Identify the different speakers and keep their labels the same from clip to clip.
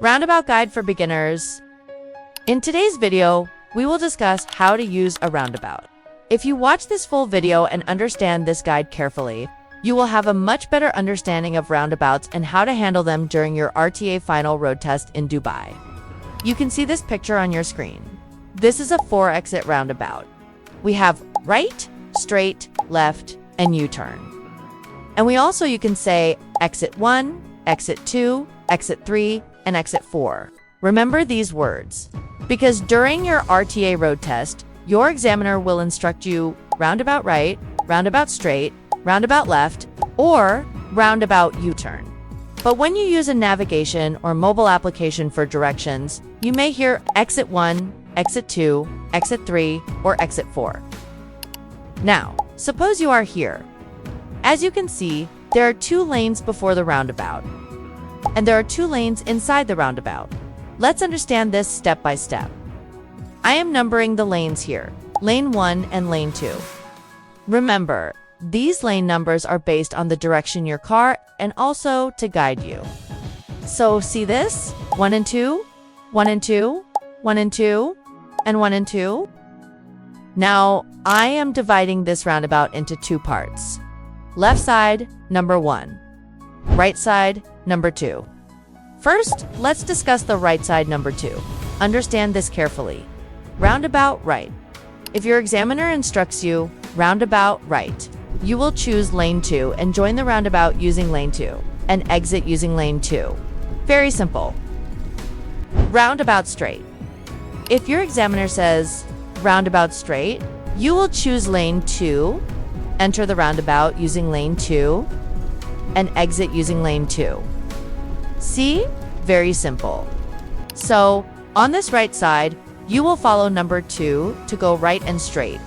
Speaker 1: Roundabout Guide for Beginners. In today's video, we will discuss how to use a roundabout. If you watch this full video and understand this guide carefully, you will have a much better understanding of roundabouts and how to handle them during your RTA final road test in Dubai. You can see this picture on your screen. This is a 4-exit roundabout. We have right, straight, left, and U-turn. And you can say exit 1, exit 2, exit 3, and exit 4. Remember these words, because during your RTA road test, your examiner will instruct you roundabout right, roundabout straight, roundabout left, or roundabout U-turn. But when you use a navigation or mobile application for directions, you may hear exit 1, exit 2, exit 3, or exit 4. Now, suppose you are here. As you can see, there are 2 lanes before the roundabout, and there are 2 lanes inside the roundabout. Let's understand this step by step. I am numbering the lanes here, lane 1 and lane 2. Remember, these lane numbers are based on the direction your car and also to guide you. So see this? 1 and 2, 1 and 2, 1 and 2, and 1 and 2. Now, I am dividing this roundabout into 2 parts. Left side, number 1. Right side, number 2. First, let's discuss the right side, number 2. Understand this carefully. Roundabout right. If your examiner instructs you roundabout right, you will choose lane 2 and join the roundabout using lane 2 and exit using lane 2. Very simple. Roundabout straight. If your examiner says roundabout straight, you will choose lane 2, enter the roundabout using lane 2, and exit using lane 2. See? Very simple. So, on this right side, you will follow number 2 to go right and straight.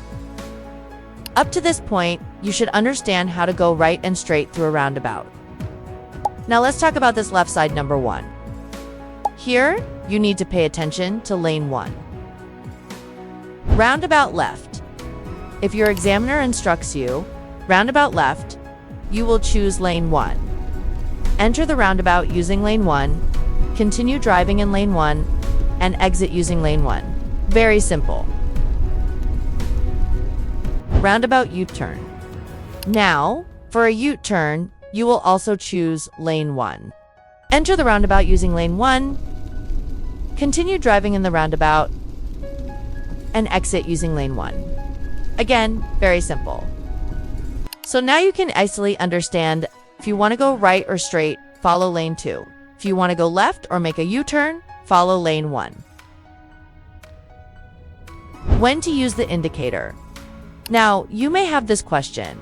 Speaker 1: Up to this point, you should understand how to go right and straight through a roundabout. Now let's talk about this left side, number 1. Here, you need to pay attention to lane 1. Roundabout left. If your examiner instructs you roundabout left, you will choose lane 1. Enter the roundabout using lane 1, continue driving in lane 1, and exit using lane 1. Very simple. Roundabout U-turn. Now, for a U-turn, you will also choose lane 1. Enter the roundabout using lane 1, continue driving in the roundabout, and exit using lane 1. Again, very simple. So now you can easily understand if you want to go right or straight, follow lane 2. If you want to go left or make a U-turn, follow lane 1. When to use the indicator. Now, you may have this question.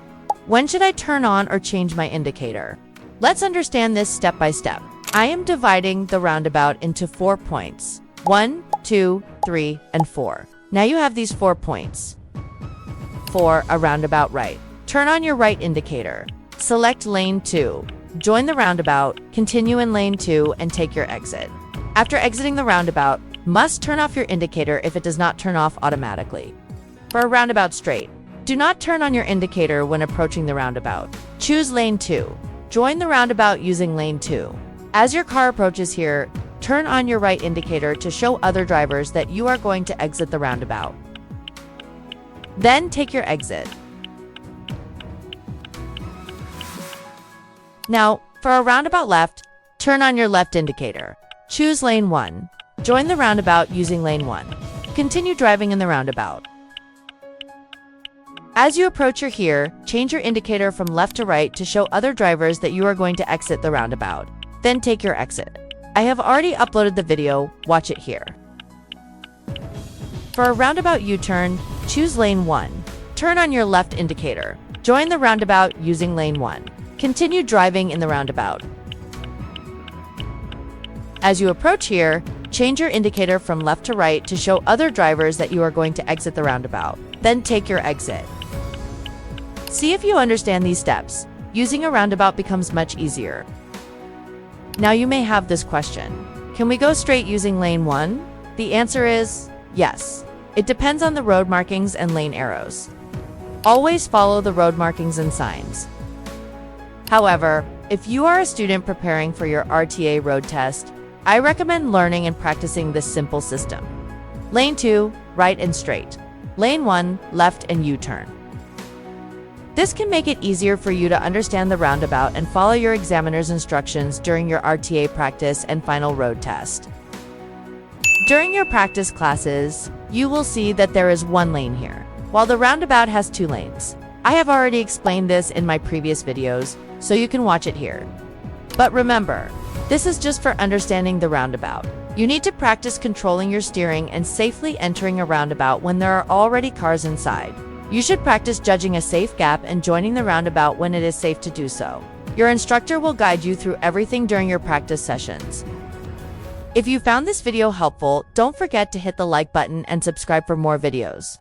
Speaker 1: When should I turn on or change my indicator? Let's understand this step by step. I am dividing the roundabout into 4 points. 1, 2, 3, and 4. Now you have these 4 points. For a roundabout right, turn on your right indicator. Select lane 2. Join the roundabout, continue in lane 2, and take your exit. After exiting the roundabout, must turn off your indicator if it does not turn off automatically. For a roundabout straight, do not turn on your indicator when approaching the roundabout. Choose lane 2. Join the roundabout using lane 2. As your car approaches here, turn on your right indicator to show other drivers that you are going to exit the roundabout. Then take your exit. Now, for a roundabout left, turn on your left indicator. Choose lane 1. Join the roundabout using lane 1. Continue driving in the roundabout. As you approach here, change your indicator from left to right to show other drivers that you are going to exit the roundabout. Then take your exit. I have already uploaded the video, watch it here. For a roundabout U-turn, choose lane 1. Turn on your left indicator. Join the roundabout using lane 1. Continue driving in the roundabout. As you approach here, change your indicator from left to right to show other drivers that you are going to exit the roundabout. Then take your exit. See if you understand these steps. Using a roundabout becomes much easier. Now you may have this question. Can we go straight using lane 1? The answer is yes. It depends on the road markings and lane arrows. Always follow the road markings and signs. However, if you are a student preparing for your RTA road test, I recommend learning and practicing this simple system. Lane 2, right and straight. Lane 1, left and U-turn. This can make it easier for you to understand the roundabout and follow your examiner's instructions during your RTA practice and final road test. During your practice classes, you will see that there is one lane here, while the roundabout has 2 lanes. I have already explained this in my previous videos, so you can watch it here. But remember, this is just for understanding the roundabout. You need to practice controlling your steering and safely entering a roundabout when there are already cars inside. You should practice judging a safe gap and joining the roundabout when it is safe to do so. Your instructor will guide you through everything during your practice sessions. If you found this video helpful, don't forget to hit the like button and subscribe for more videos.